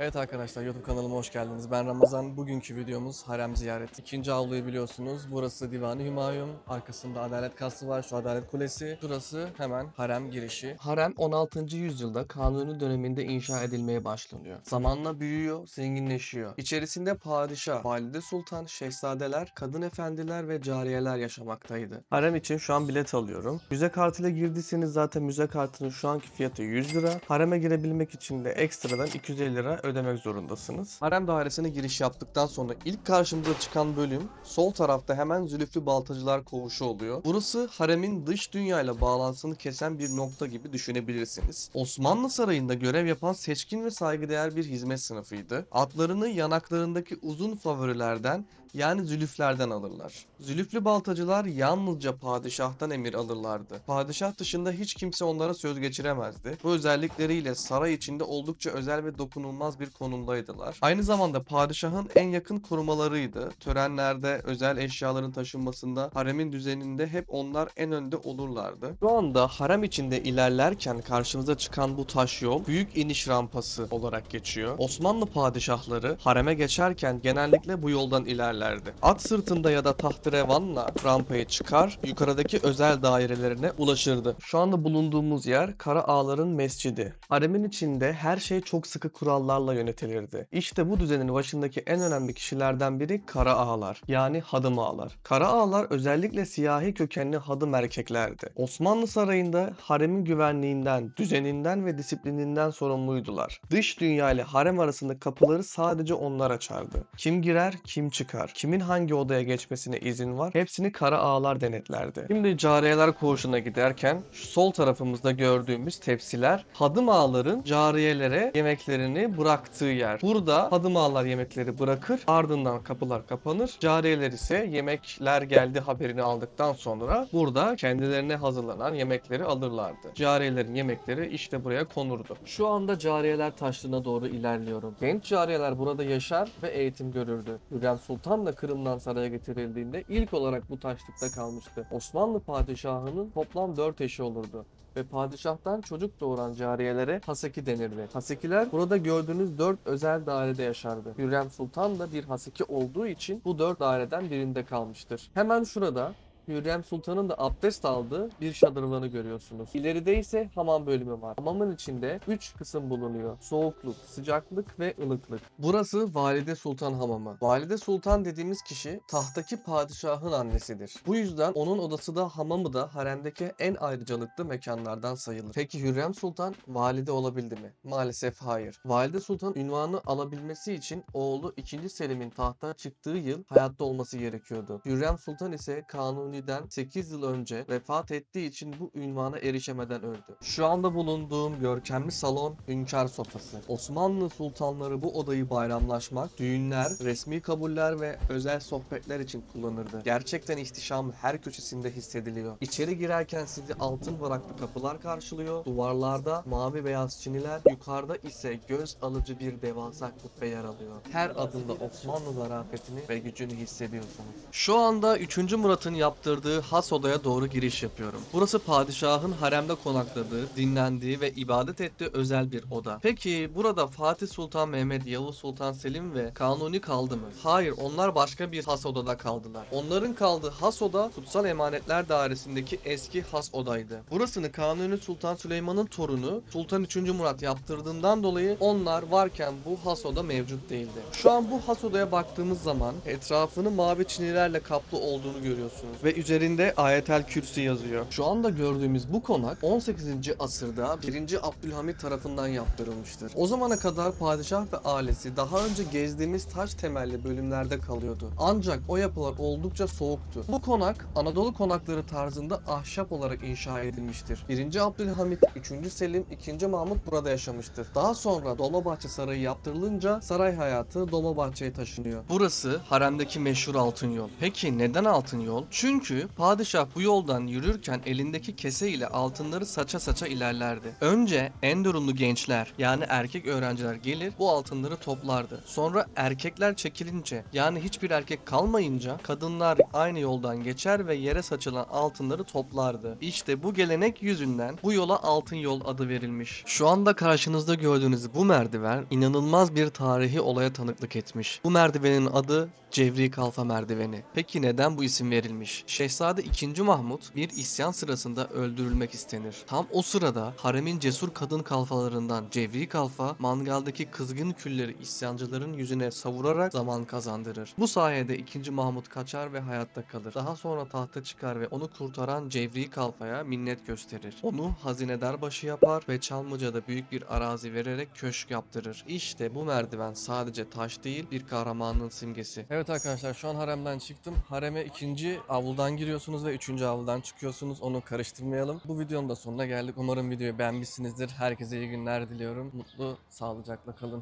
Evet arkadaşlar, YouTube kanalıma hoş geldiniz. Ben Ramazan. Bugünkü videomuz harem ziyareti. İkinci avluyu biliyorsunuz. Burası Divan-ı Hümayun. Arkasında Adalet Kasrı var. Şu Adalet Kulesi. Şurası hemen harem girişi. Harem 16. yüzyılda Kanuni döneminde inşa edilmeye başlanıyor. Zamanla büyüyor, zenginleşiyor. İçerisinde padişah, valide sultan, şehzadeler, kadın efendiler ve cariyeler yaşamaktaydı. Harem için şu an bilet alıyorum. Müze kartıyla girdiyseniz zaten müze kartının şu anki fiyatı 100 lira. Hareme girebilmek için de ekstradan 250 lira ödemek zorundasınız. Harem dairesine giriş yaptıktan sonra ilk karşımıza çıkan bölüm sol tarafta hemen Zülüflü Baltacılar Koğuşu oluyor. Burası haremin dış dünyayla bağlantısını kesen bir nokta gibi düşünebilirsiniz. Osmanlı Sarayı'nda görev yapan seçkin ve saygıdeğer bir hizmet sınıfıydı. Adlarını yanaklarındaki uzun favorilerden yani zülüflerden alırlar. Zülüflü baltacılar yalnızca padişahtan emir alırlardı. Padişah dışında hiç kimse onlara söz geçiremezdi. Bu özellikleriyle saray içinde oldukça özel ve dokunulmaz bir konumdaydılar. Aynı zamanda padişahın en yakın korumalarıydı. Törenlerde, özel eşyaların taşınmasında, haremin düzeninde hep onlar en önde olurlardı. Şu anda harem içinde ilerlerken karşımıza çıkan bu taş yol büyük iniş rampası olarak geçiyor. Osmanlı padişahları hareme geçerken genellikle bu yoldan ilerlerdi. At sırtında ya da tahterevanla rampaya çıkar, yukarıdaki özel dairelerine ulaşırdı. Şu anda bulunduğumuz yer Kara Ağaların Mescidi. Haremin içinde her şey çok sıkı kurallarla yönetilirdi. İşte bu düzenin başındaki en önemli kişilerden biri Kara Ağalar, yani hadım ağalar. Kara Ağalar özellikle siyahi kökenli hadım erkeklerdi. Osmanlı Sarayı'nda haremin güvenliğinden, düzeninden ve disiplininden sorumluydular. Dış dünya ile harem arasında kapıları sadece onlar açardı. Kim girer, kim çıkar, kimin hangi odaya geçmesine izin var, hepsini Kara Ağalar denetlerdi. Şimdi cariyeler koğuşuna giderken şu sol tarafımızda gördüğümüz tepsiler hadım ağaların cariyelere yemeklerini bıraktığı yer. Burada hadım ağalar yemekleri bırakır, ardından kapılar kapanır. Cariyeler ise yemekler geldi haberini aldıktan sonra burada kendilerine hazırlanan yemekleri alırlardı. Cariyelerin yemekleri işte buraya konurdu. Şu anda cariyeler taşlığına doğru ilerliyorum. Genç cariyeler burada yaşar ve eğitim görürdü. Hürrem Sultan da Kırım'dan saraya getirildiğinde ilk olarak bu taşlıkta kalmıştı. Osmanlı padişahının toplam 4 eşi olurdu ve padişahtan çocuk doğuran cariyelere haseki denirdi. Hasekiler burada gördüğünüz 4 özel dairede yaşardı. Hürrem Sultan da bir haseki olduğu için bu 4 daireden birinde kalmıştır. Hemen şurada Hürrem Sultan'ın da abdest aldığı bir şadırvanı görüyorsunuz. İleride ise hamam bölümü var. Hamamın içinde 3 kısım bulunuyor. Soğukluk, sıcaklık ve ılıklık. Burası Valide Sultan Hamamı. Valide Sultan dediğimiz kişi tahtaki padişahın annesidir. Bu yüzden onun odası da hamamı da haremdeki en ayrıcalıklı mekanlardan sayılır. Peki Hürrem Sultan valide olabildi mi? Maalesef hayır. Valide Sultan ünvanı alabilmesi için oğlu 2. Selim'in tahta çıktığı yıl hayatta olması gerekiyordu. Hürrem Sultan ise Kanuni'den 8 yıl önce vefat ettiği için bu ünvana erişemeden öldü. Şu anda bulunduğum görkemli salon hünkâr sofrası. Osmanlı sultanları bu odayı bayramlaşmak, düğünler, resmi kabuller ve özel sohbetler için kullanırdı. Gerçekten ihtişam her köşesinde hissediliyor. İçeri girerken sizi altın varaklı kapılar karşılıyor. Duvarlarda mavi beyaz çiniler, yukarıda ise göz alıcı bir devasa kubbe yer alıyor. Her adımda Osmanlı zarafetini ve gücünü hissediyorsunuz. Şu anda 3. Murat'ın yaptırdığı has odaya doğru giriş yapıyorum. Burası padişahın haremde konakladığı, dinlendiği ve ibadet ettiği özel bir oda. Peki burada Fatih Sultan Mehmet, Yavuz Sultan Selim ve Kanuni kaldı mı? Hayır, onlar başka bir has odada kaldılar. Onların kaldığı has oda Kutsal Emanetler Dairesi'ndeki eski has odaydı. Burasını Kanuni Sultan Süleyman'ın torunu Sultan 3. Murat yaptırdığından dolayı onlar varken bu has oda mevcut değildi. Şu an bu has odaya baktığımız zaman etrafını mavi çinilerle kaplı olduğunu görüyorsunuz ve üzerinde Ayetel Kürsi yazıyor. Şu anda gördüğümüz bu konak 18. asırda 1. Abdülhamit tarafından yaptırılmıştır. O zamana kadar padişah ve ailesi daha önce gezdiğimiz taş temelli bölümlerde kalıyordu. Ancak o yapılar oldukça soğuktu. Bu konak Anadolu konakları tarzında ahşap olarak inşa edilmiştir. 1. Abdülhamit, 3. Selim, 2. Mahmut burada yaşamıştır. Daha sonra Dolmabahçe Sarayı yaptırılınca saray hayatı Dolmabahçe'ye taşınıyor. Burası haremdeki meşhur altın yol. Peki neden altın yol? Çünkü Çünkü padişah bu yoldan yürürken elindeki kese ile altınları saça saça ilerlerdi. Önce Endorunlu gençler yani erkek öğrenciler gelir bu altınları toplardı. Sonra erkekler çekilince yani hiçbir erkek kalmayınca kadınlar aynı yoldan geçer ve yere saçılan altınları toplardı. İşte bu gelenek yüzünden bu yola Altın Yol adı verilmiş. Şu anda karşınızda gördüğünüz bu merdiven inanılmaz bir tarihi olaya tanıklık etmiş. Bu merdivenin adı Cevri Kalfa Merdiveni. Peki neden bu isim verilmiş? Şehzade II. Mahmut bir isyan sırasında öldürülmek istenir. Tam o sırada haremin cesur kadın kalfalarından Cevri Kalfa mangaldaki kızgın külleri isyancıların yüzüne savurarak zaman kazandırır. Bu sayede II. Mahmut kaçar ve hayatta kalır. Daha sonra tahta çıkar ve onu kurtaran Cevri Kalfa'ya minnet gösterir. Onu hazinedarbaşı yapar ve Çamlıca'da büyük bir arazi vererek köşk yaptırır. İşte bu merdiven sadece taş değil bir kahramanın simgesi. Evet arkadaşlar şu an haremden çıktım. Hareme ikinci avludan giriyorsunuz ve üçüncü avludan çıkıyorsunuz. Onu karıştırmayalım. Bu videonun da sonuna geldik. Umarım videoyu beğenmişsinizdir. Herkese iyi günler diliyorum. Mutlu, sağlıcakla kalın.